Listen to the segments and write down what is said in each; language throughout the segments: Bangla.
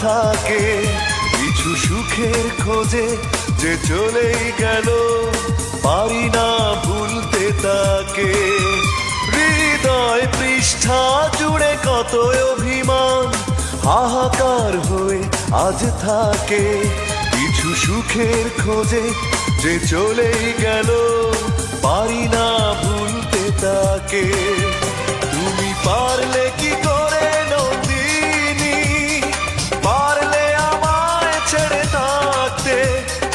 থাকে কিছু সুখের খোঁজে যে চলেই গেল পারি না ভুলতে তাকে। হৃদয় পৃষ্ঠা জুড়ে কত অভিমান হাহাকার হয়ে আজ থাকে কিছু সুখের খোঁজে যে চলেই গেল পারি না ভুলতে তাকে। তুমি পারলে কি করে নন্দিনী, পারলে আমায় ছেড়ে থাকতে,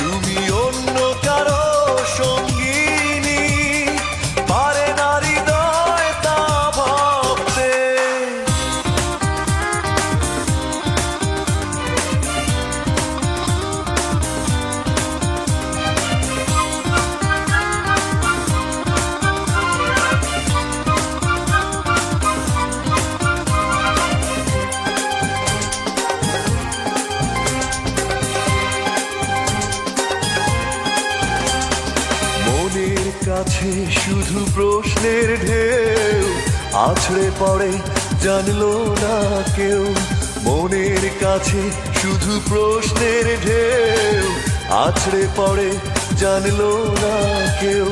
তুমি অন্য কারো সঙ্গিনী, পারে না হৃদয় তা ভাবতে। মনের কাছে শুধু প্রশ্নের ঢেউ আছড়ে পড়ে জানলো না কেউ। মনের কাছে শুধু প্রশ্নের ঢেউ আছড়ে পড়ে জানলো না কেউ।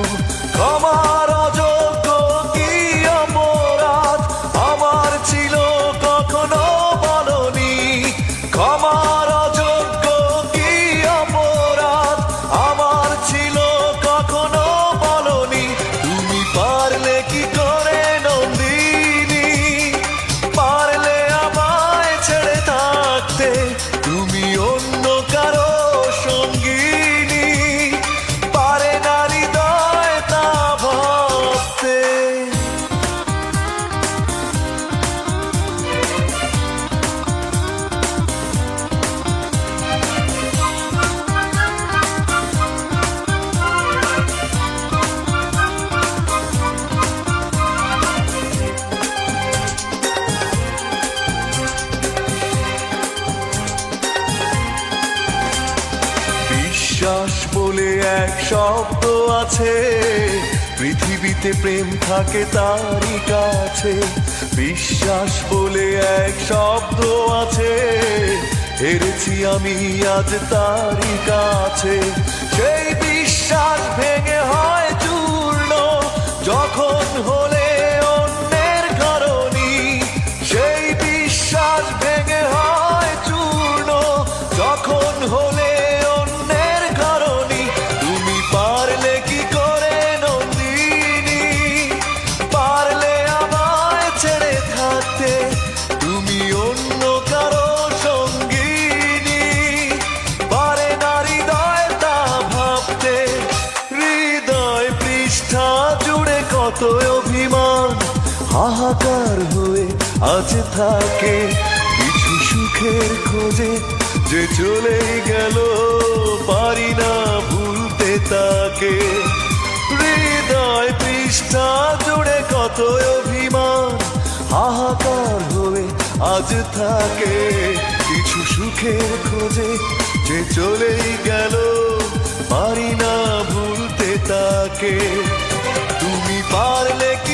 ক্ষমার অযোগ্য কি অপরাধ আমার ছিল কখনো বলনি, ক্ষমার অযোগ্য কি অপরাধ আমার ছিল কখনো বলনি। তুমি পারলে কি করে নন্দিনী, পারলে আমায় ছেড়ে থাকতে, তুমি অন্য কারো সঙ্গিনী, পারে না হৃদয় তা ভাবতে। বিশ্বাস বলে এক শব্দ আছে, পৃথিবীতে প্রেম থাকে তারই কাছে। বিশ্বাস বলে এক শব্দ আছে, হেরেছি আমি আজ তারই কাছে। সেই বিশ্বাস ভেঙে হয় চূর্ণ যখন হলে অন্যের কারণী, সেই বিশ্বাস ভেঙে হয় চূর্ণ যখন হলে অন্যের কারণী। তুমি পারলে কি করে নন্দিনী, পারলে আমায় ছেড়ে থাকতে, তুমি অন্য কারো সঙ্গিনী, পারে না হৃদয় তা ভাবতে। হৃদয় পৃষ্ঠা জুড়ে কত অভিমান হাহাকার হয়ে আজ থাকে কিছু সুখের খোঁজে যে চলেই গেল পারি না ভুলতে তাকে। হৃদয় পৃষ্ঠা জুড়ে কত অভিমান হাহাকার হয়ে আজ থাকে কিছু সুখের খোঁজে যে চলেই গেল পারি না ভুলতে তাকে। তুমি পারলে কি